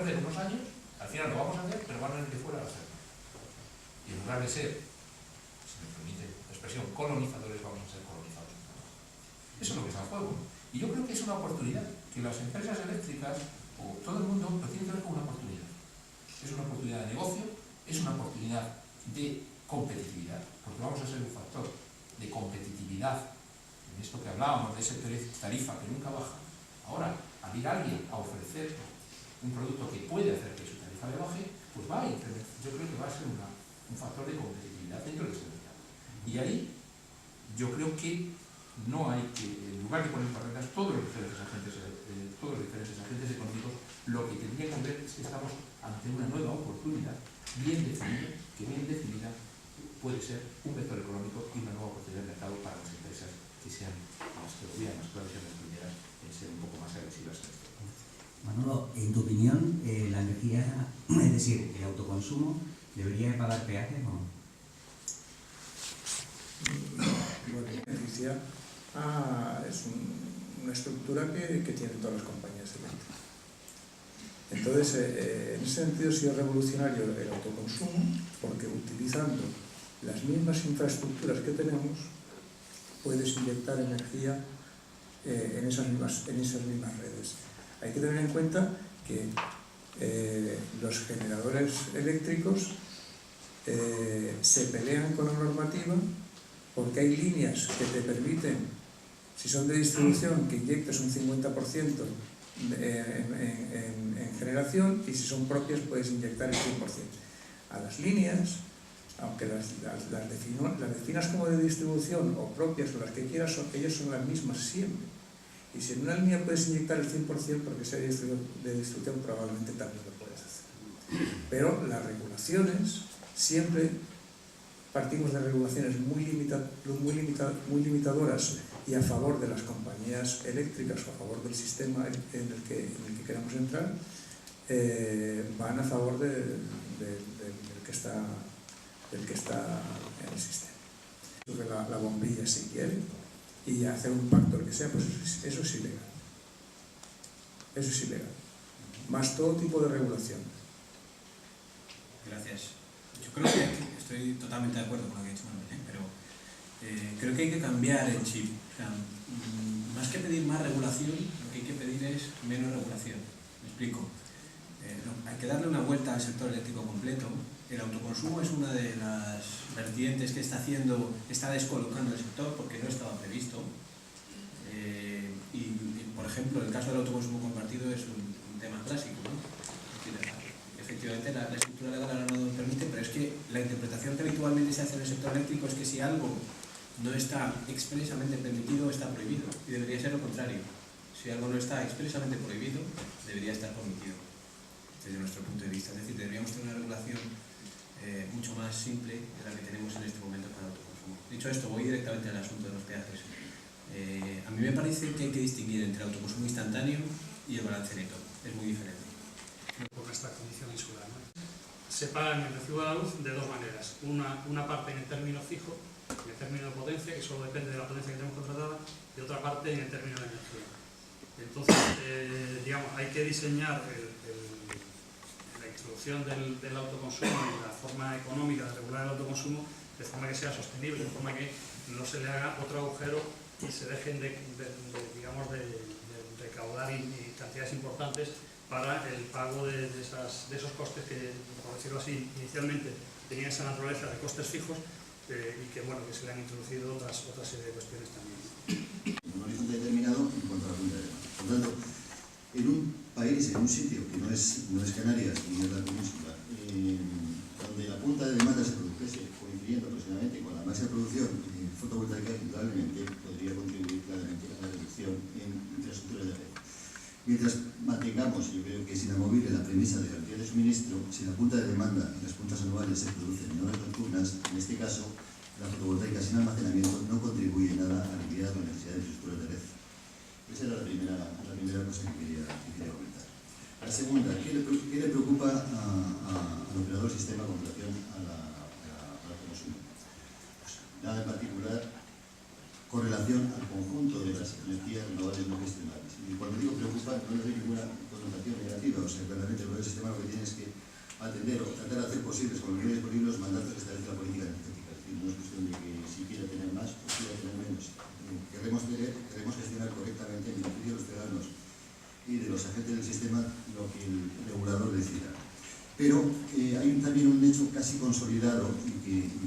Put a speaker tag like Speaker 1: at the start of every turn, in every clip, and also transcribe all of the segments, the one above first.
Speaker 1: perder unos años, al final lo vamos a hacer, pero van a venir de fuera a hacerlo. Y en lugar de ser, si me permite la expresión, colonizadores, vamos a ser colonizadores. Eso es lo que está en juego. Y yo creo que es una oportunidad, que las empresas eléctricas, o todo el mundo, lo tiene que ver como una oportunidad. Es una oportunidad de negocio, es una oportunidad de competitividad, porque vamos a ser un factor de competitividad en esto que hablábamos, de ese tarifa que nunca baja. Ahora, al ir alguien a ofrecer un producto que puede hacer que su tarifa le baje, pues va a incrementar. Yo creo que va a ser un factor de competitividad dentro de ese mercado. Y ahí yo creo que no hay que, en lugar de poner barreras, todos los diferentes agentes económicos, lo que tendrían que ver es que estamos ante una nueva oportunidad bien definida, que bien definida puede ser un vector económico y una nueva oportunidad de mercado para las empresas que sean las que gobiernan, las provincias primeras, en ser un poco más agresivas en esto.
Speaker 2: Manolo, en tu opinión, la energía, es decir, el autoconsumo, ¿debería pagar peajes o no?
Speaker 3: Bueno, la electricidad es una estructura que tienen todas las compañías eléctricas. Entonces, en ese sentido ha sido revolucionario el autoconsumo, porque utilizando las mismas infraestructuras que tenemos, puedes inyectar energía en esas mismas redes. Hay que tener en cuenta que los generadores eléctricos se pelean con la normativa porque hay líneas que te permiten, si son de distribución, que inyectes un 50% en generación, y si son propias puedes inyectar el 100%. A las líneas, aunque las definas como de distribución o propias o las que quieras, ellas son las mismas siempre. Y si en una línea puedes inyectar el 100% porque sea de distribución, probablemente también lo puedes hacer. Pero las regulaciones, siempre partimos de regulaciones muy limitadoras y a favor de las compañías eléctricas o a favor del sistema en el que queramos entrar, van a favor del que está en el sistema. Sobre la bombilla, si quiere, y hacer un pacto, el que sea, pues eso es ilegal. Eso es ilegal. Más todo tipo de regulación.
Speaker 4: Gracias. Yo creo que estoy totalmente de acuerdo con lo que ha dicho Manuel, pero creo que hay que cambiar el chip. O sea, más que pedir más regulación, lo que hay que pedir es menos regulación. Me explico. Hay que darle una vuelta al sector eléctrico completo. El autoconsumo es una de las vertientes que está descolocando el sector porque no estaba previsto. Por ejemplo, el caso del autoconsumo compartido es un tema clásico, ¿no? Efectivamente, la estructura legal ahora no lo permite, pero es que la interpretación que habitualmente se hace en el sector eléctrico es que si algo no está expresamente permitido, está prohibido. Y debería ser lo contrario. Si algo no está expresamente prohibido, debería estar permitido, desde nuestro punto de vista. Es decir, deberíamos tener una regulación mucho más simple de la que tenemos en este momento para el autoconsumo. Dicho esto, voy directamente al asunto de los peajes. A mí me parece que hay que distinguir entre el autoconsumo instantáneo y el balance neto. Es muy diferente.
Speaker 5: Por nuestra condición insular, ¿no? Se paga en el recibo de la luz de dos maneras. Una parte en el término fijo, en el término de potencia, que solo depende de la potencia que tenemos contratada, y otra parte en el término de energía. Entonces, digamos, hay que diseñar la introducción del autoconsumo y la forma económica de regular el autoconsumo de forma que sea sostenible, de forma que no se le haga otro agujero y se dejen de recaudar cantidades importantes para el pago de esos costes que, por decirlo así, inicialmente tenían esa naturaleza de costes fijos y que, bueno, que se le han introducido otra serie de cuestiones también.
Speaker 6: Un horizonte determinado en cuanto a la punta de demanda. Por lo tanto, en un país, en un sitio que no es Canarias ni es la península, donde la punta de demanda se produjese coincidiendo aproximadamente con la máxima producción fotovoltaica, indudablemente podría contribuir claramente a la reducción en infraestructuras de red. Mientras mantengamos, yo creo que es inamovible la premisa de garantía de suministro, si la punta de demanda y las puntas anuales se producen en horas nocturnas, en este caso, la fotovoltaica sin almacenamiento no contribuye nada a aliviar la necesidad de infraestructuras de red. Esa era la primera cosa que quería comentar. La segunda, ¿qué le preocupa al operador del sistema con relación al consumo? Pues, nada en particular con relación al conjunto de las energías renovables no gestionables. Y cuando digo preocupa, no le doy ninguna connotación negativa, el planteamiento del sistema lo que tiene es que atender o tratar de hacer posibles con los medios disponibles los mandatos que establece la política energética. Es decir, no es cuestión de que si quiera tener más o quiera tener menos. Queremos gestionar correctamente en beneficio de los ciudadanos y de los agentes del sistema lo que el regulador decida. Pero hay también un hecho casi consolidado y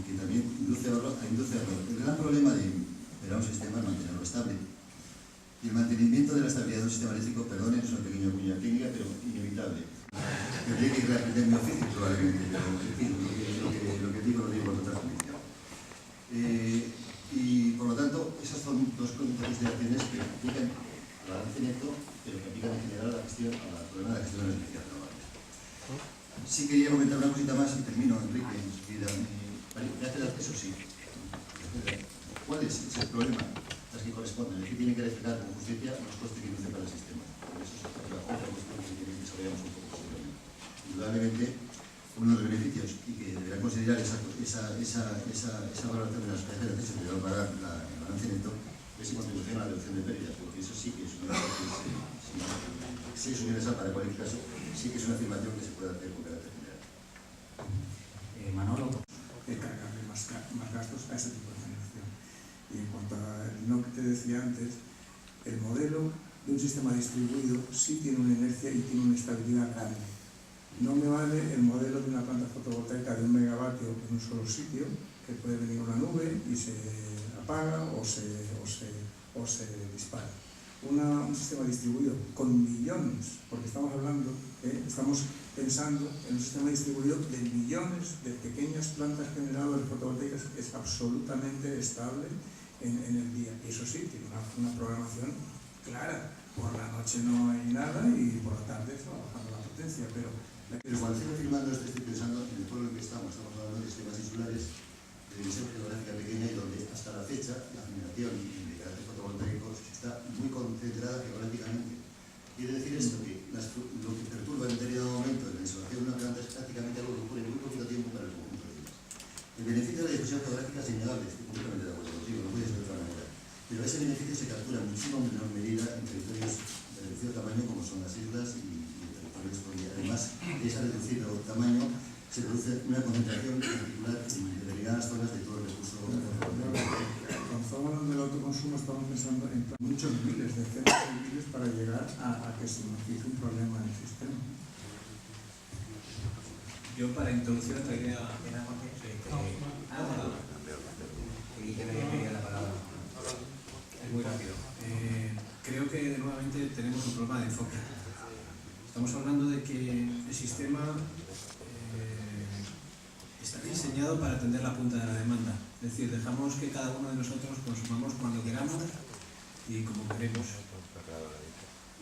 Speaker 6: que también induce a error. El gran problema de un sistema es mantenerlo estable. Y el mantenimiento de la estabilidad de un sistema eléctrico, perdonen, es una pequeña cuña técnica, pero inevitable. Tendría que reaprender mi oficio probablemente, pero en fin, lo que digo lo digo con total convicción. Y por lo tanto, esas son dos consideraciones que aplican al balance neto, pero que aplican en general al problema de la gestión de las energías renovables. Sí quería comentar una cosita más y termino, Enrique, enseguida. ¿Me hace el acceso? Sí. ¿Cuál es el problema? Las que corresponden, es que tienen que reflejar con justicia los costes que induce para el sistema. Por eso es otra cuestión que quiere que desarrollamos un poco posiblemente. Indudablemente, uno de los beneficios y que deberá considerar esa valoración de las cajas de acceso que debe pagar el balance neto es su contribución a la reducción de pérdidas, porque eso sí que es una si es universal para cualquier caso, sí que es una afirmación que se puede hacer con carácter general.
Speaker 2: Manolo.
Speaker 3: Que cargarle más gastos a ese tipo de generación. Y en cuanto a lo que te decía antes, el modelo de un sistema distribuido sí tiene una inercia y tiene una estabilidad grande. No me vale el modelo de una planta fotovoltaica de 1 megavatio en un solo sitio, que puede venir una nube y se apaga o se dispara. Un sistema distribuido con millones, porque estamos pensando en un sistema distribuido de millones de pequeñas plantas generadoras fotovoltaicas, es absolutamente estable en el día. Y eso sí, tiene una programación clara. Por la noche no hay nada y por la tarde está bajando la potencia, pero
Speaker 6: cuando sigo firmando esto estoy pensando en el pueblo en que estamos hablando de sistemas insulares de división geográfica pequeña y donde hasta la fecha la generación de carácter fotovoltaico está muy concentrada geográficamente. Quiere decir esto que lo que perturba en determinado momento en la insolación de una planta es prácticamente algo que ocurre en muy poquito tiempo para el conjunto de ellas. El beneficio de la difusión geográfica es innegable, estoy completamente de acuerdo contigo, no puede ser de otra manera. Pero ese beneficio se captura en muchísimo menor medida en territorios de reducido tamaño como son las islas y territorios donde además de ese reducido tamaño se produce una concentración particular en determinadas zonas de todo el recurso.
Speaker 3: Cuando estamos hablando del autoconsumo estamos pensando en muchos miles, decenas de miles para llegar a que se nos hizo un problema en el sistema.
Speaker 4: Yo para introducir otra idea... Muy rápido. Creo que nuevamente tenemos un problema de enfoque. Estamos hablando de que el sistema está diseñado para atender la punta de la demanda. Es decir, dejamos que cada uno de nosotros consumamos cuando queramos y como queremos.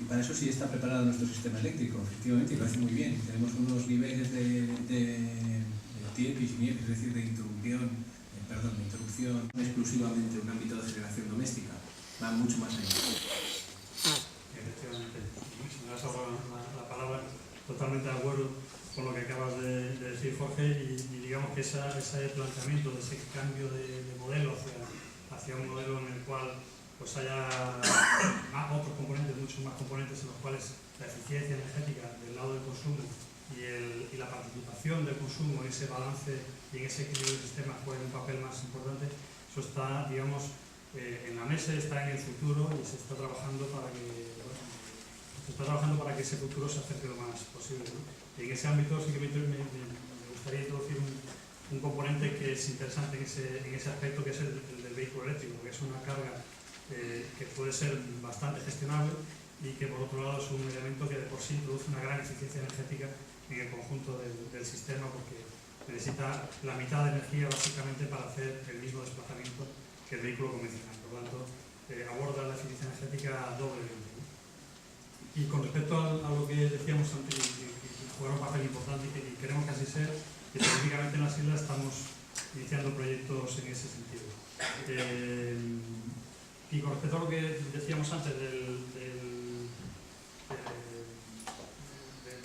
Speaker 4: Y para eso sí está preparado nuestro sistema eléctrico, efectivamente, y lo hace muy bien. Tenemos unos niveles de TIEPIS, es decir, de interrupción no exclusivamente un ámbito de generación doméstica, va mucho más allá.
Speaker 5: Efectivamente, si me das ahora la palabra, totalmente de acuerdo con lo que acabas de decir, Jorge, y digamos que ese planteamiento de ese cambio de modelo hacia un modelo en el cual pues haya otros componentes, muchos más componentes en los cuales la eficiencia energética del lado del consumo y la participación del consumo en ese balance y en ese equilibrio del sistema juegue un papel más importante. Eso está, digamos, en la mesa, está en el futuro y se está trabajando para que ese futuro se acerque lo más posible, ¿no? Y en ese ámbito sí que me gustaría introducir un componente que es interesante en ese aspecto, que es el del vehículo eléctrico, que es una carga que puede ser bastante gestionable y que por otro lado es un elemento que de por sí introduce una gran eficiencia energética en el conjunto del sistema, porque necesita la mitad de energía básicamente para hacer el mismo desplazamiento que el vehículo convencional. Por lo tanto, aborda la eficiencia energética doblemente, ¿no? Y con respecto a lo que decíamos antes, que juega un papel importante y que queremos que así sea, que específicamente en las islas estamos iniciando proyectos en ese sentido. Y con respecto a lo que decíamos antes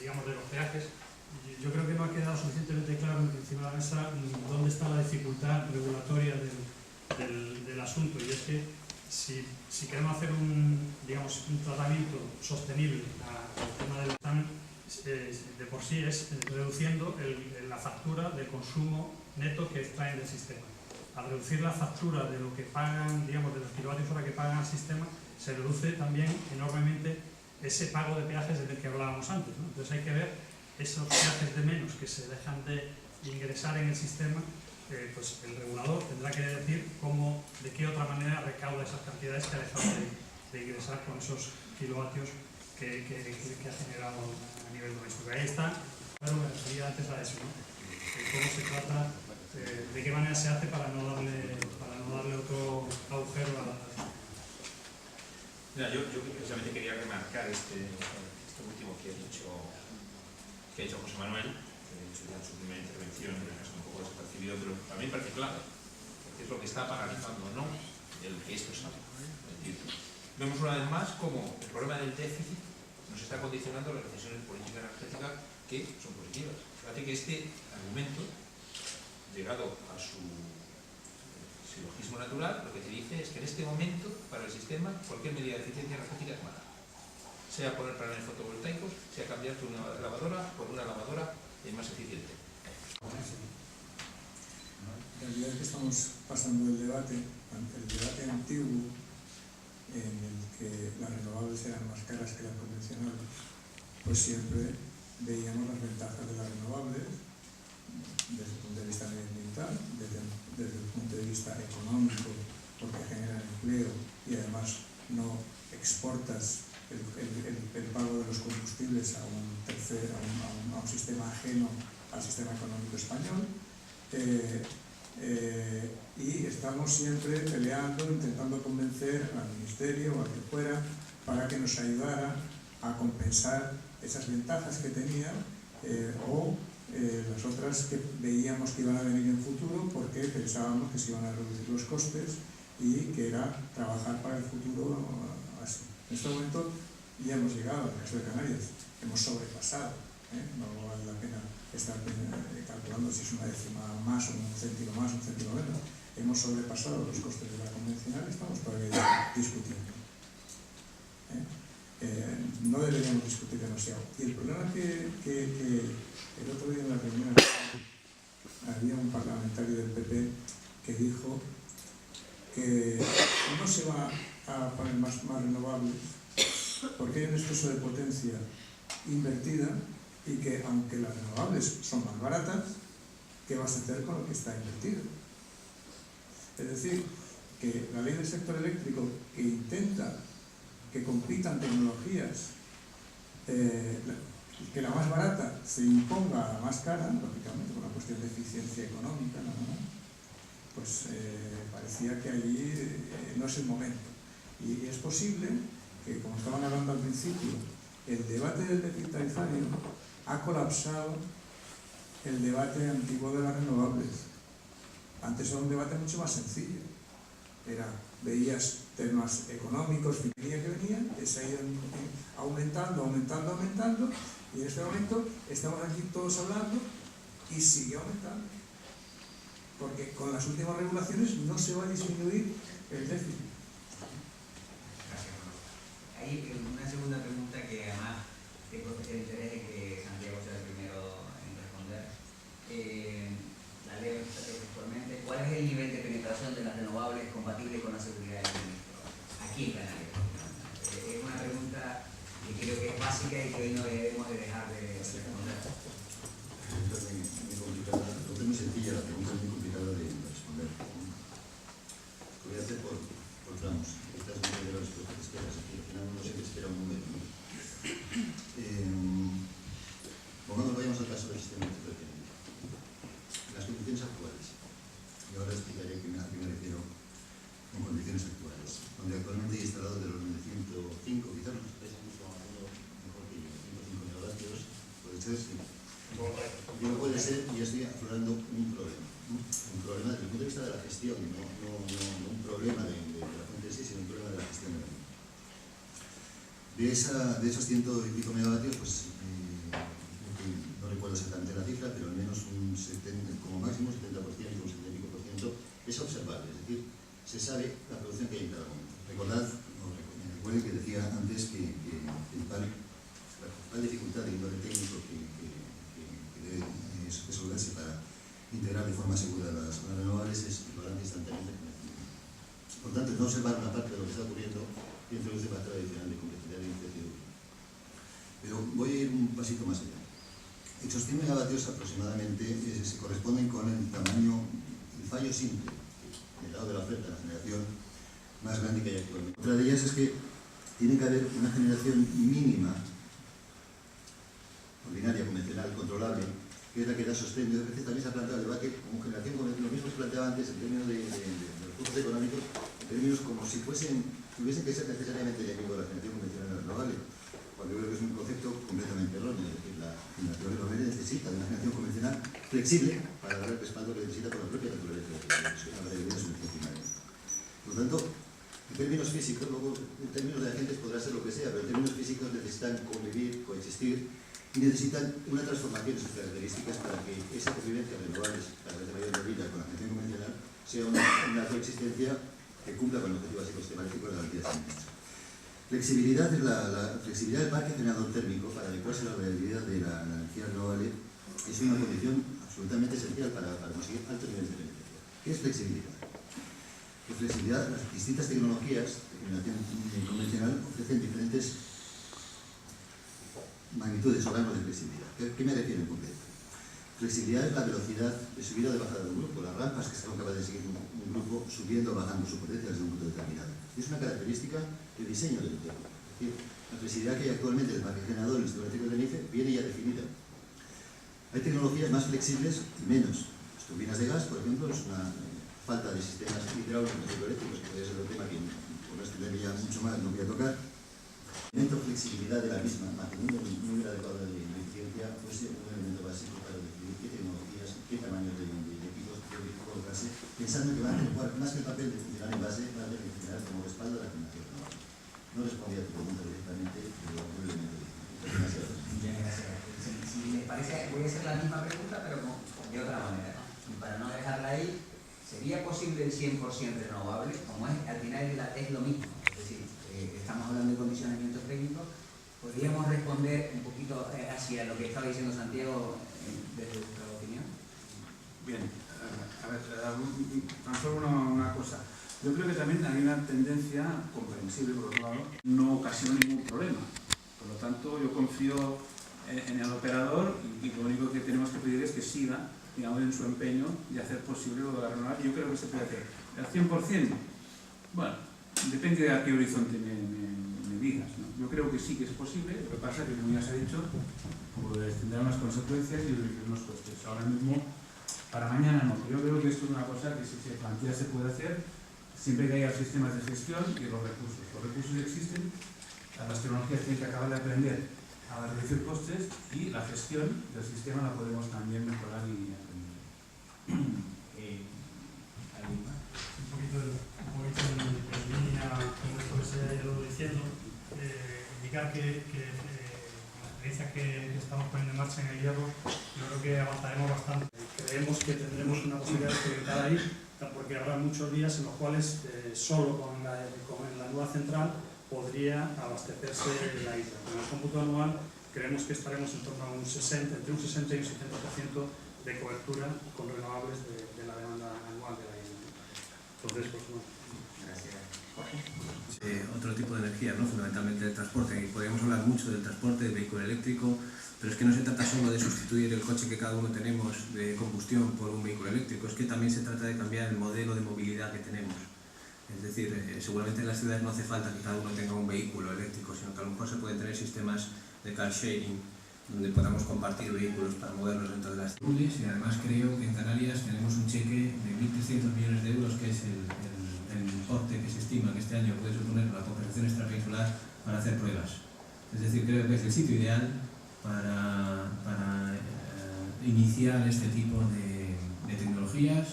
Speaker 5: digamos, de los peajes, yo creo que no ha quedado suficientemente claro encima de la mesa dónde está la dificultad regulatoria del asunto, y es que si queremos hacer un tratamiento sostenible al tema del TAN, de por sí es reduciendo la factura de consumo neto que extraen del sistema. Al reducir la factura de lo que pagan, digamos, de los kilovatios hora que pagan al sistema, se reduce también enormemente ese pago de peajes del que hablábamos antes, ¿no? Entonces hay que ver esos peajes de menos que se dejan de ingresar en el sistema, pues el regulador tendrá que decir de qué otra manera recauda esas cantidades que ha dejado de ingresar con esos kilovatios que ha generado a nivel doméstico. Ahí está, claro, me refería antes a eso, ¿no? Cómo se trata, de qué manera se hace para no darle otro agujero a la...
Speaker 1: Mira, yo precisamente quería remarcar este último que ha hecho José Manuel, que ha hecho ya en su primera intervención, en el caso un poco desapercibido, pero también parece clave, porque es lo que está paralizando, ¿no?, el que esto salga. Es decir, vemos una vez más cómo el problema del déficit nos está condicionando las decisiones políticas energéticas que son positivas. Fíjate que este argumento, llegado a su silogismo natural, lo que te dice es que en este momento, para el sistema, cualquier medida de eficiencia energética es mala. Sea poner paneles fotovoltaicos, sea cambiar una lavadora por una lavadora más eficiente.
Speaker 3: En realidad es que estamos pasando el debate antiguo, en el que las renovables eran más caras que las convencionales, pues siempre veíamos las ventajas de las renovables desde el punto de vista medioambiental, desde el punto de vista económico, porque generan empleo y además no exportas el pago de los combustibles a un sistema ajeno al sistema económico español. Y estamos siempre peleando, intentando convencer al Ministerio o al que fuera para que nos ayudara a compensar esas ventajas que tenía o las otras que veíamos que iban a venir en futuro, porque pensábamos que se iban a reducir los costes y que era trabajar para el futuro así. En este momento ya hemos llegado al caso de Canarias, hemos sobrepasado, no vale la pena estar calculando si es una décima más o un céntimo más o un céntimo menos. Hemos sobrepasado los costes de la convencional y estamos todavía discutiendo. No deberíamos discutir demasiado. Y el problema que el otro día en la reunión había un parlamentario del PP que dijo que no se va a poner más renovables porque hay un exceso de potencia invertida y que aunque las renovables son más baratas, ¿qué vas a hacer con lo que está invertido? Es decir, que la ley del sector eléctrico, que intenta que compitan tecnologías, que la más barata se imponga a la más cara, lógicamente por una cuestión de eficiencia económica, ¿no? Pues parecía que allí no es el momento. Y es posible que, como estaban hablando al principio, el debate del déficit tarifario ha colapsado el debate antiguo de las renovables. Antes era un debate mucho más sencillo. Veías temas económicos que venían, que se iban aumentando, y en este momento estamos aquí todos hablando y sigue aumentando. Porque con las últimas regulaciones no se va a disminuir el déficit.
Speaker 2: Hay una segunda pregunta que además tengo especial interés de que Santiago sea el primero en responder. La leo textualmente. ¿Cuál es el nivel de penetración de las renovables compatible con la seguridad del suministro? Aquí en Canarias. Es una pregunta que creo que es básica y que hoy no debemos de dejar de responder.
Speaker 6: Es muy sencilla, la pregunta es muy complicada de responder. Lo voy a hacer por tramos. Esta es una de las respuestas que esperas aquí. Al final uno siempre espera un número, ¿no? Vayamos al caso del sistema eléctrico de Tenerife. Las condiciones actuales, y ahora explicaré a qué me refiero con condiciones actuales, donde actualmente hay instalados de los 905, quizás los estáis haciendo mejor que yo, 105 megavatios, puede ser, sí. Y no puede ser, y estoy aflorando un problema. Un problema desde el punto de vista de la gestión, no un problema de la fuente en sí, sino un problema de la gestión de la misma. De esos 100 y pico megavatios, pues no recuerdo exactamente la cifra, pero al menos un 70, como máximo 70% y un 70 y pico por ciento es observable, es decir, se sabe la producción que hay en cada momento. Recuerden que decía antes que la principal dificultad de índole técnico de forma segura las renovables es el balance instantáneo de energía. Por tanto, no observar una parte de lo que está ocurriendo y introduce patrón adicional de complejidad de incertidumbre. Pero voy a ir un pasito más allá. Hechos 100 megavatios aproximadamente se corresponden con el tamaño, el fallo simple, del lado de la oferta, la generación más grande que hay actualmente. Otra de ellas es que tiene que haber una generación mínima, ordinaria, convencional, controlable, que es la que da sostén. A veces también se ha planteado el debate como generación, como lo mismo se planteaba antes en términos de recursos económicos, en términos como si tuviesen que ser necesariamente enemigo de la generación convencional renovable. Cuando yo creo que es un concepto completamente erróneo, es decir, la generación renovable necesita de una generación convencional flexible para dar el respaldo que necesita por la propia naturaleza de la solución primaria. Por lo tanto, en términos físicos, luego en términos de agentes podrá ser lo que sea, pero en términos físicos necesitan convivir, coexistir y necesitan una transformación de sus características para que esa convivencia de renovables, cada vez de mayor medida con la generación convencional, sea una coexistencia que cumpla con el objetivo básico sistemático de la garantía de suministro. Flexibilidad es la flexibilidad del parque generador térmico para adecuarse a la realidad de la energía renovable es una condición absolutamente esencial para conseguir altos niveles de beneficio. ¿Qué es flexibilidad? Pues flexibilidad, las distintas tecnologías de generación convencional ofrecen diferentes magnitudes o rangos de flexibilidad. ¿Qué me refiero en concreto? Flexibilidad es la velocidad de subida o de bajada de un grupo, las rampas que son capaces de seguir un grupo subiendo o bajando su potencia desde un punto determinado. Es una característica de diseño del entorno. Es decir, la flexibilidad que hay actualmente del parque generador en el sistema eléctrico de NICE viene ya definida. Hay tecnologías más flexibles y menos. Las turbinas de gas, por ejemplo, es una falta de sistemas hidráulicos hidroeléctricos, que podría ser un tema que por no extenderme ya mucho más no voy a tocar. El elemento flexibilidad de la misma, manteniendo un número adecuado de eficiencia, fuese un elemento básico para decidir qué tecnologías, qué tamaños de equipos deben colocarse, pensando que van a jugar más que el papel de funcionar en base, van a tener que funcionar como respaldo a la generación renovable. No respondía a tu pregunta directamente, pero un elemento demasiado.
Speaker 2: Bien, gracias. Si les parece, voy a hacer la misma pregunta, pero de otra manera, ¿no? Y para no dejarla ahí, ¿sería posible el 100% renovable? Como es, al final es lo mismo. Es decir, estamos hablando de condicionamiento técnico. ¿Podríamos responder un poquito hacia lo que estaba diciendo Santiago desde vuestra opinión?
Speaker 7: Bien, a ver, tan solo una cosa. Yo creo que también hay una tendencia comprensible, por otro lado, no ocasiona ningún problema. Por lo tanto, yo confío en el operador y lo único que tenemos que pedir es que siga, digamos, en su empeño de hacer posible lo de la renovable. Yo creo que se puede hacer. ¿El 100%? Bueno, depende de a qué horizonte me digas, ¿no? Yo creo que sí que es posible, lo que pasa es que, como ya se ha dicho, pues tendrá unas consecuencias y unos costes. Ahora mismo, para mañana no. Yo creo que esto es una cosa que si se plantea se puede hacer, siempre que haya sistemas de gestión y los recursos. Los recursos existen, las tecnologías tienen que acabar de aprender a reducir costes y la gestión del sistema la podemos también mejorar y aprender.
Speaker 5: Un poquito en línea con esto que se ha ido diciendo, indicar que con las experiencias que estamos poniendo en marcha en el hierro, yo creo que avanzaremos bastante. Creemos que tendremos una posibilidad de experimentar ahí, porque habrá muchos días en los cuales solo con la nueva central podría abastecerse la isla. Con el cómputo anual creemos que estaremos en torno a entre un 60 y un 70% de cobertura con renovables de la demanda anual de la isla. Entonces, pues bueno.
Speaker 2: Gracias.
Speaker 4: Otro tipo de energía, ¿no? Fundamentalmente el transporte. Y podríamos hablar mucho del transporte, del vehículo eléctrico, pero es que no se trata solo de sustituir el coche que cada uno tenemos de combustión por un vehículo eléctrico, es que también se trata de cambiar el modelo de movilidad que tenemos. Es decir, seguramente en las ciudades no hace falta que cada uno tenga un vehículo eléctrico, sino que a lo mejor se pueden tener sistemas de car sharing, donde podamos compartir vehículos para movernos dentro de las ciudades. Y además creo que en Canarias tenemos un cheque de 1.300 millones de euros, que es el importe que se estima que este año puede suponer la cooperación extrapeninsular para hacer pruebas. Es decir, creo que es el sitio ideal para iniciar este tipo de tecnologías.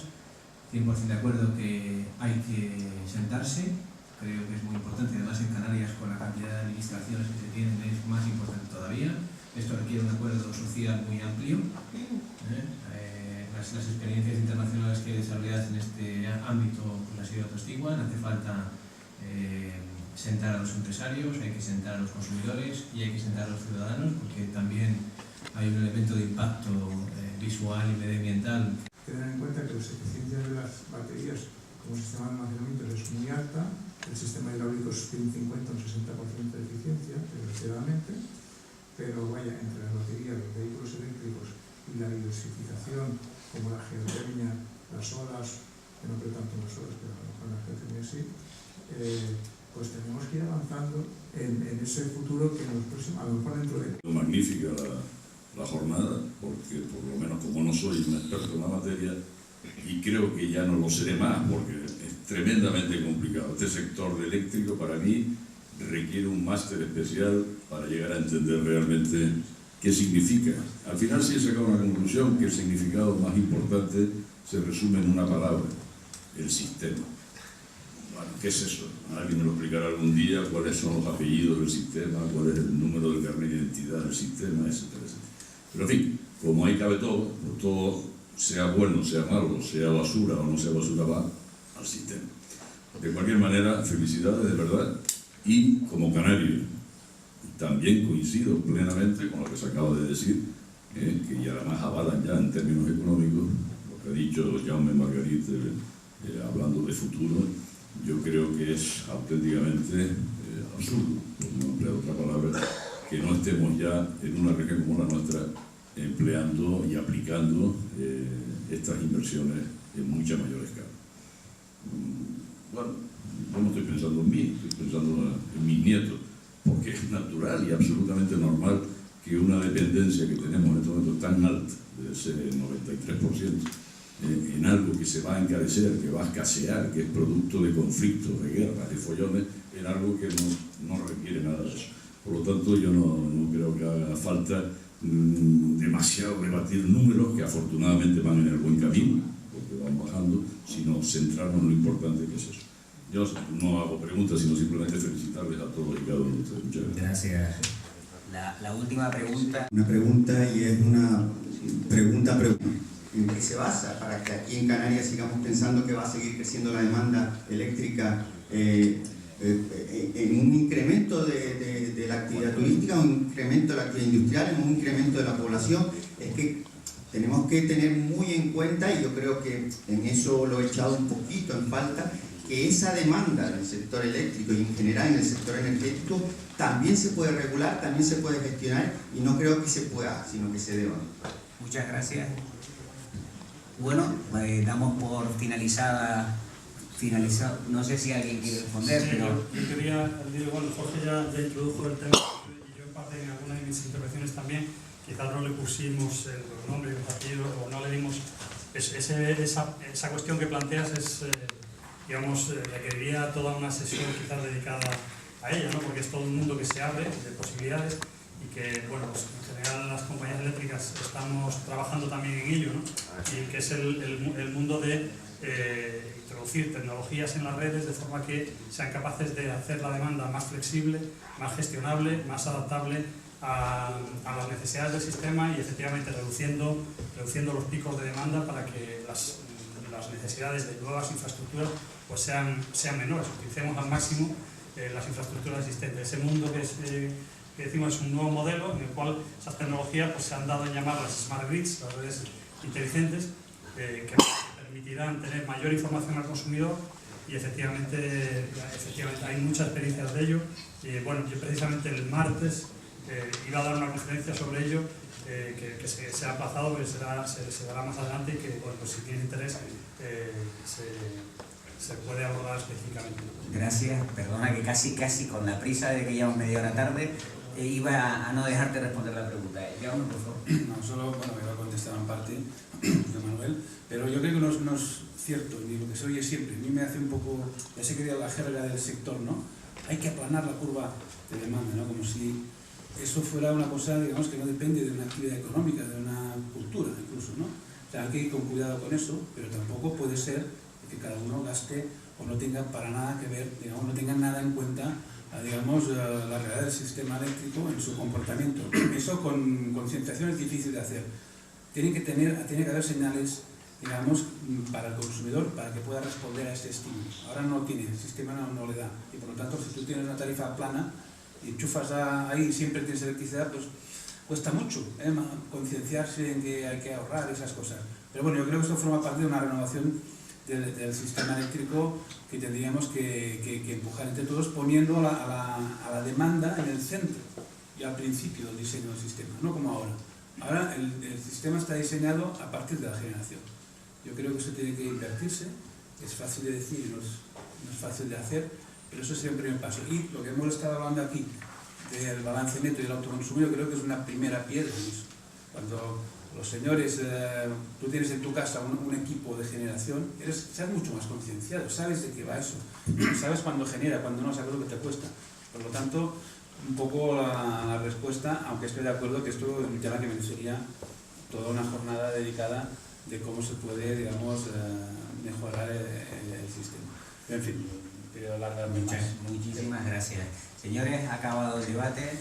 Speaker 4: 100% de acuerdo que hay que sentarse, creo que es muy importante, además en Canarias con la cantidad de administraciones que se tienen es más importante todavía. Esto requiere un acuerdo social muy amplio. Las experiencias internacionales que hay desarrolladas en este ámbito pues, han sido atestiguan. Hace falta sentar a los empresarios, hay que sentar a los consumidores y hay que sentar a los ciudadanos, porque también hay un elemento de impacto visual y medioambiental.
Speaker 3: Tener en cuenta las eficiencias de las baterías como sistema de almacenamiento es muy alta, el sistema hidráulico tiene un 50 o un 60% de eficiencia, desgraciadamente, pero vaya, entre las baterías, los vehículos eléctricos y la diversificación, como la geotermia, las olas, que no creo tanto en las olas, pero a lo mejor la geotermia sí, pues tenemos que ir avanzando en ese futuro que en los próximos, a lo mejor dentro de...
Speaker 8: Magnífica la jornada, porque por lo menos como no soy un experto en la materia, y creo que ya no lo seré más, porque es tremendamente complicado. Este sector eléctrico para mí requiere un máster especial para llegar a entender realmente qué significa. Al final sí he sacado una conclusión que el significado más importante se resume en una palabra: el sistema. Bueno, ¿qué es eso? Alguien me lo explicará algún día, cuáles son los apellidos del sistema, cuál es el número del carnet de identidad del sistema, etcétera, etcétera. Pero en fin, como ahí cabe todo, pues todo, sea bueno, sea malo, sea basura o no sea basura, va al sistema. De cualquier manera, felicidades de verdad, y como canario también coincido plenamente con lo que se acaba de decir, que ya además avalan ya en términos económicos lo que ha dicho Jaume Margarit, hablando de futuro. Yo creo que es auténticamente absurdo, por no emplear otra palabra, que no estemos ya en una región como la nuestra empleando y aplicando estas inversiones en mucha mayor escala. Bueno, yo no estoy pensando en mí, estoy pensando en mis nietos, porque es natural y absolutamente normal que una dependencia que tenemos en este momento tan alta, de ese 93%, en algo que se va a encarecer, que va a escasear, que es producto de conflictos, de guerras, de follones, en algo que no requiere nada de eso. Por lo tanto, yo no creo que haga falta demasiado debatir números que afortunadamente van en el buen camino, porque van bajando, sino centrarnos en lo importante que es eso. Yo no hago preguntas, sino simplemente felicitarles a todos y cada uno de ustedes. Muchas gracias.
Speaker 2: Gracias. La última pregunta.
Speaker 9: Una pregunta, y es una pregunta. ¿En qué se basa para que aquí en Canarias sigamos pensando que va a seguir creciendo la demanda eléctrica en un incremento de la actividad turística, un incremento de la actividad industrial, en un incremento de la población? Es que tenemos que tener muy en cuenta, y yo creo que en eso lo he echado un poquito en falta, que esa demanda en el sector eléctrico y en general en el sector energético también se puede regular, también se puede gestionar, y no creo que se pueda, sino que se deba.
Speaker 2: Muchas gracias. Bueno, damos por finalizado. No sé si alguien quiere responder,
Speaker 5: Sí,
Speaker 2: pero...
Speaker 5: Yo quería decir, bueno, Jorge ya introdujo el tema, y yo en parte en alguna de mis intervenciones también, quizás no le pusimos los nombres y los apellidos, o no le dimos... Esa cuestión que planteas es, digamos, requeriría toda una sesión quizás dedicada a ella, ¿no? Porque es todo un mundo que se abre de posibilidades, y que, bueno, pues en general las compañías eléctricas estamos trabajando también en ello, ¿no? Y que es el mundo de introducir tecnologías en las redes de forma que sean capaces de hacer la demanda más flexible, más gestionable, más adaptable a las necesidades del sistema, y efectivamente reduciendo los picos de demanda para que las necesidades de nuevas infraestructuras pues sean menores. Utilicemos al máximo las infraestructuras existentes. Ese mundo que decimos es un nuevo modelo en el cual esas tecnologías pues, se han dado en llamar las smart grids, las redes inteligentes, que permitirán tener mayor información al consumidor, y efectivamente hay muchas experiencias de ello. Bueno, yo precisamente el martes iba a dar una conferencia sobre ello, que se ha aplazado, pero se dará más adelante, y que, bueno, pues si tiene interés se puede abordar específicamente.
Speaker 2: Gracias, perdona que casi con la prisa de que llevamos media hora tarde, iba a no dejarte responder la pregunta. Jaume, por favor.
Speaker 4: No, solo, bueno, iba a contestar en parte de Manuel, pero yo creo que no es cierto, ni lo que se oye siempre. A mí me hace un poco, ya sé que la jerga del sector, ¿no? Hay que aplanar la curva de demanda, ¿no? Como si eso fuera una cosa, digamos, que no depende de una actividad económica, de una cultura incluso, ¿no? O sea, hay que ir con cuidado con eso, pero tampoco puede ser que cada uno gaste o no tenga para nada que ver, digamos, no tenga nada en cuenta, digamos, la realidad del sistema eléctrico en su comportamiento. Eso con concienciación es difícil de hacer. Tiene que haber señales, digamos, para el consumidor, para que pueda responder a este estímulo. Ahora no tiene, el sistema no le da. Y por lo tanto, si tú tienes una tarifa plana y enchufas ahí y siempre tienes electricidad, pues cuesta mucho concienciarse en que hay que ahorrar esas cosas. Pero bueno, yo creo que esto forma parte de una renovación del sistema eléctrico que tendríamos que empujar entre todos, poniendo a la demanda en el centro y al principio del diseño del sistema, no como ahora. Ahora el sistema está diseñado a partir de la generación. Yo creo que eso tiene que invertirse, es fácil de decir, no es fácil de hacer, pero eso sería un primer paso. Y lo que hemos estado hablando aquí del balance neto y del autoconsumo, yo creo que es una primera piedra en eso. Cuando los señores, tú tienes en tu casa un equipo de generación, seas mucho más concienciado, sabes de qué va eso, sabes cuándo genera, cuándo no, sabes lo que te cuesta. Por lo tanto, un poco la respuesta, aunque estoy de acuerdo que esto es un tema que merecería toda una jornada dedicada de cómo se puede, digamos, mejorar el sistema. En fin, quería alargarme más.
Speaker 2: Muchísimas gracias. Señores, ha acabado el debate.